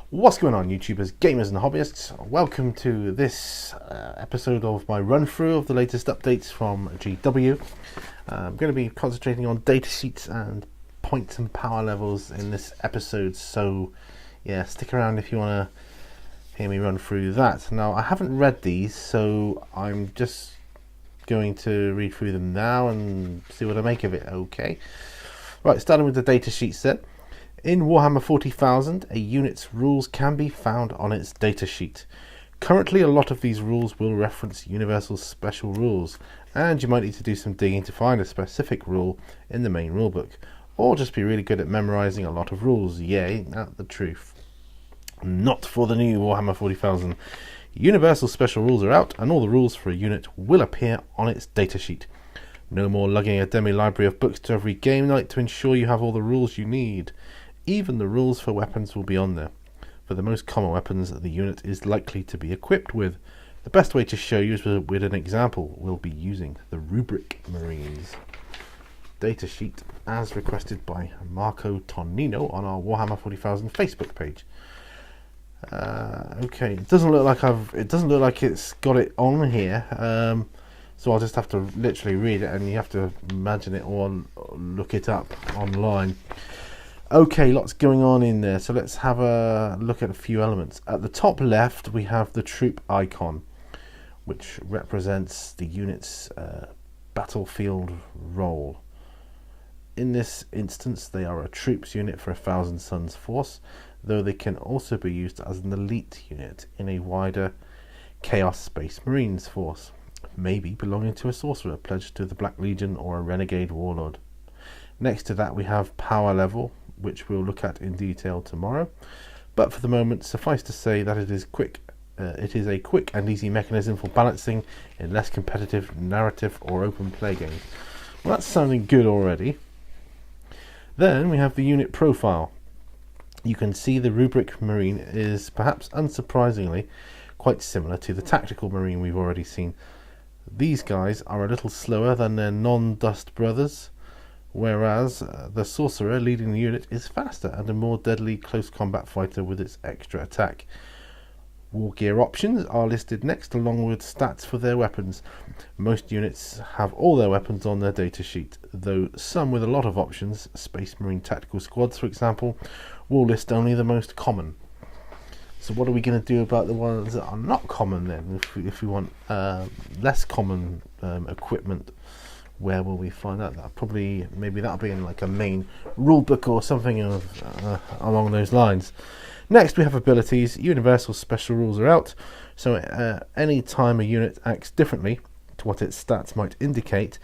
What's going on, YouTubers, gamers and hobbyists? Welcome to this episode of my run through of the latest updates from GW. I'm going to be concentrating on datasheets and points and power levels in this episode, so yeah, stick around if you want to hear me run through that. Now, I haven't read these, so I'm just going to read through them now and see what I make of it. Okay, right, starting with the datasheet set. In Warhammer 40,000, a unit's rules can be found on its datasheet. Currently, a lot of these rules will reference universal special rules, and you might need to do some digging to find a specific rule in the main rulebook, or just be really good at memorizing a lot of rules. Yeah, ain't that the truth? Not for the new Warhammer 40,000. Universal special rules are out, and all the rules for a unit will appear on its datasheet. No more lugging a demi-library of books to every game night to ensure you have all the rules you need. Even the rules for weapons will be on there. For the most common weapons the unit is likely to be equipped with. The best way to show you is with an example. We'll be using the Rubric Marines. Datasheet as requested by Marco Tonino on our Warhammer 40,000 Facebook page. Okay, it doesn't look like it's got it on here. So I'll just have to literally read it, and you have to imagine it or look it up online. Okay, lots going on in there, so let's have a look at a few elements. At the top left we have the troop icon, which represents the unit's battlefield role. In this instance they are a troops unit for 1,000 Suns force, though they can also be used as an elite unit in a wider Chaos Space Marines force, maybe belonging to a sorcerer pledged to the Black Legion or a renegade warlord. Next to that we have power level, which we'll look at in detail tomorrow, but for the moment suffice to say that it is a quick and easy mechanism for balancing in less competitive narrative or open play games. Well, that's sounding good already. Then we have the unit profile. You can see the Rubric Marine is, perhaps unsurprisingly, quite similar to the Tactical Marine we've already seen. These guys are a little slower than their non-dust brothers, whereas the sorcerer leading the unit is faster and a more deadly close combat fighter with its extra attack. War gear options are listed next, along with stats for their weapons. Most units have all their weapons on their datasheet, though some with a lot of options, Space Marine Tactical Squads for example, will list only the most common. So what are we going to do about the ones that are not common then? If we want less common equipment, where will we find out? Maybe that'll be in like a main rule book or something along those lines. Next we have abilities. Universal special rules are out, so any time a unit acts differently to what its stats might indicate,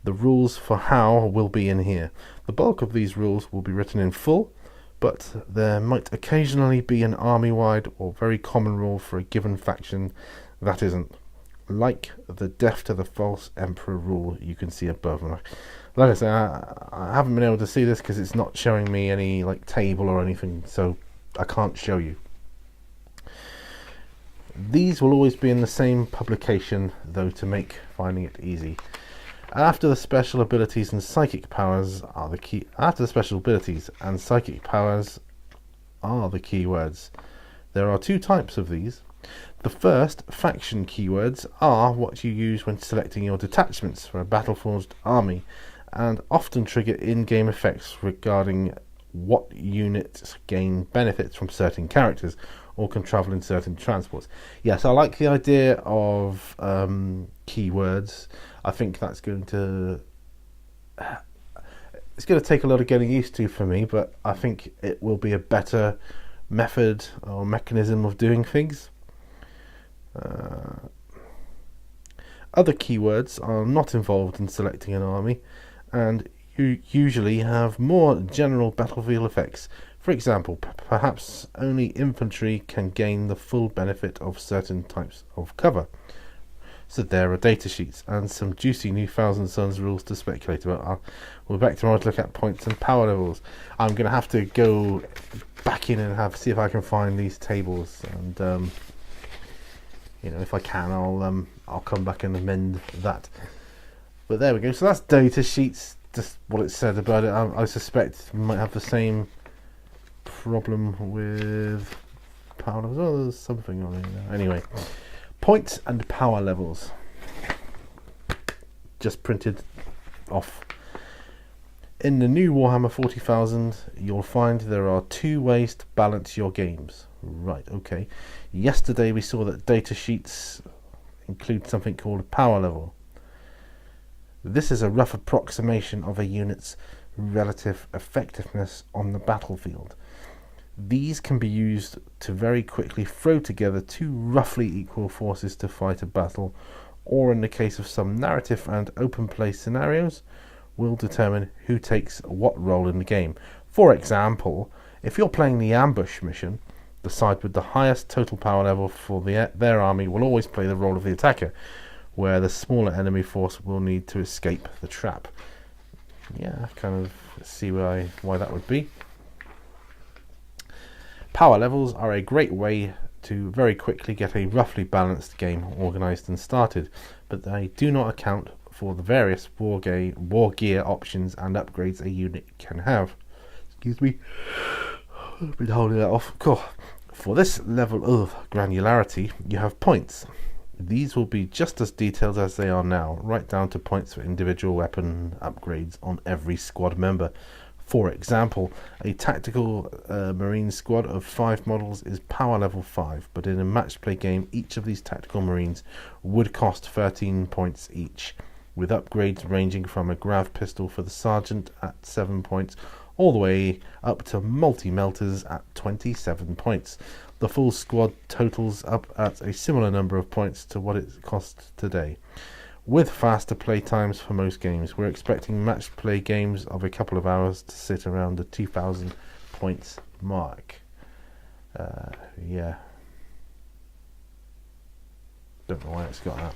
the rules for how will be in here. The bulk of these rules will be written in full, but there might occasionally be an army-wide or very common rule for a given faction that isn't, like the Death to the False Emperor rule you can see above. Like I say, I haven't been able to see this because it's not showing me any like table or anything, so I can't show you. These will always be in the same publication though, to make finding it easy. After the special abilities and psychic powers are the key. After the special abilities and psychic powers are the keywords. There are two types of these. The first, faction keywords, are what you use when selecting your detachments for a battle-forged army, and often trigger in-game effects regarding what units gain benefits from certain characters or can travel in certain transports. Yes, I like the idea of keywords. I think that's going to take a lot of getting used to for me, but I think it will be a better method or mechanism of doing things. Other keywords are not involved in selecting an army, and you usually have more general battlefield effects. For example, perhaps only infantry can gain the full benefit of certain types of cover. So there are datasheets and some juicy new 1,000 Suns rules to speculate about. We're back tomorrow to look at points and power levels. I'm going to have to go back in and see if I can find these tables, and if I can, I'll come back and amend that. But there we go. So that's datasheets. Just what it said about it. I suspect we might have the same problem with power levels. Oh, there's something on here now. Anyway, points and power levels. Just printed off. In the new Warhammer 40,000, you'll find there are 2 ways to balance your games. Right, okay. Yesterday we saw that datasheets include something called a power level. This is a rough approximation of a unit's relative effectiveness on the battlefield. These can be used to very quickly throw together 2 roughly equal forces to fight a battle, or in the case of some narrative and open play scenarios, will determine who takes what role in the game. For example, if you're playing the ambush mission, the side with the highest total power level for their army will always play the role of the attacker, where the smaller enemy force will need to escape the trap. Yeah, I kind of see why that would be. Power levels are a great way to very quickly get a roughly balanced game organised and started, but they do not account for the various war gear options and upgrades a unit can have. Excuse me, I've been holding that off. Cool. For this level of granularity, you have points. These will be just as detailed as they are now, right down to points for individual weapon upgrades on every squad member. For example, a tactical marine squad of 5 models is power level 5, but in a match play game each of these tactical marines would cost 13 points each, with upgrades ranging from a grav pistol for the sergeant at 7 points all the way up to multi-melters at 27 points. The full squad totals up at a similar number of points to what it costs today. With faster play times for most games, we're expecting match play games of a couple of hours to sit around the 2,000 points mark. Yeah. Don't know why it's got that.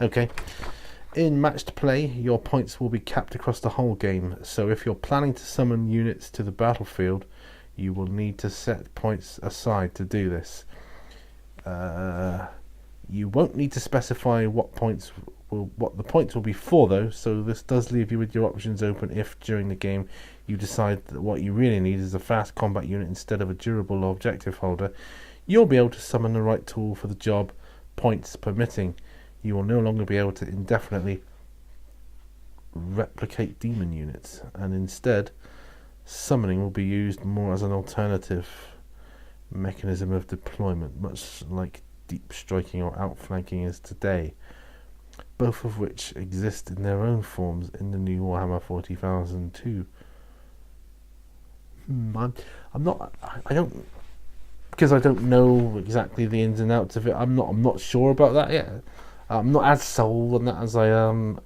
Okay. In matched play, your points will be capped across the whole game, so if you're planning to summon units to the battlefield, you will need to set points aside to do this. You won't need to specify what the points will be for though, so this does leave you with your options open if during the game you decide that what you really need is a fast combat unit instead of a durable objective holder. You'll be able to summon the right tool for the job, points permitting. You will no longer be able to indefinitely replicate demon units, and instead summoning will be used more as an alternative mechanism of deployment, much like deep striking or outflanking is today, both of which exist in their own forms in the new Warhammer 40,000 too. I don't, because I don't know exactly the ins and outs of it. I'm not sure about that yet. I'm not as sold on that as I am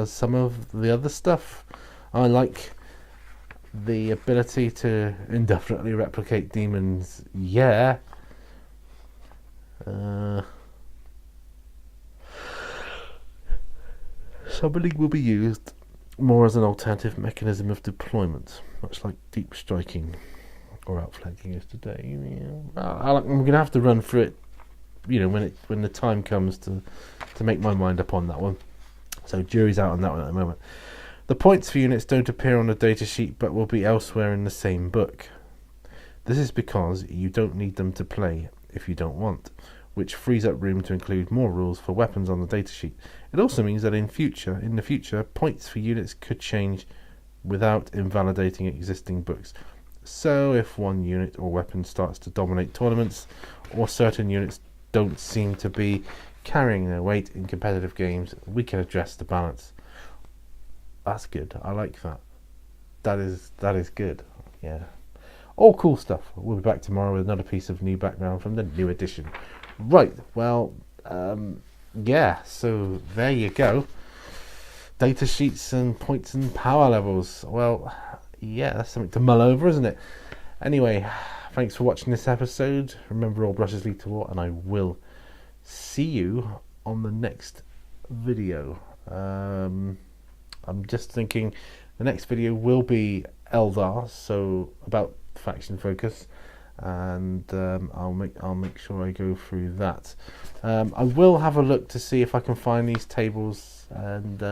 some of the other stuff. I like the ability to indefinitely replicate demons. Yeah. Summoning will be used more as an alternative mechanism of deployment, much like deep striking or outflanking is today. I'm going to have to run through it, when the time comes to make my mind up on that one. So jury's out on that one at the moment. The points for units don't appear on the datasheet, but will be elsewhere in the same book. This is because you don't need them to play if you don't want, which frees up room to include more rules for weapons on the datasheet. It also means that in the future, points for units could change without invalidating existing books. So if one unit or weapon starts to dominate tournaments, or certain units don't seem to be carrying their weight in competitive games, we can address the balance. That's good. I like that. That is good. Yeah. All cool stuff. We'll be back tomorrow with another piece of new background from the new edition. Right. Well, yeah. So there you go. Data sheets and points and power levels. Well, yeah, that's something to mull over, isn't it? Anyway, thanks for watching this episode. Remember, all brushes lead to war, and I will see you on the next video. I'm just thinking the next video will be Eldar, so about faction focus, and I'll make sure I go through that. I will have a look to see if I can find these tables, and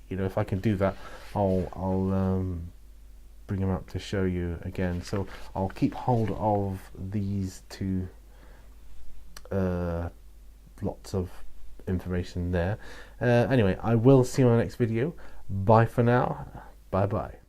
if I can do that, I'll bring them up to show you again. So I'll keep hold of these two lots of information there. Anyway, I will see you on the next video. Bye for now. Bye bye.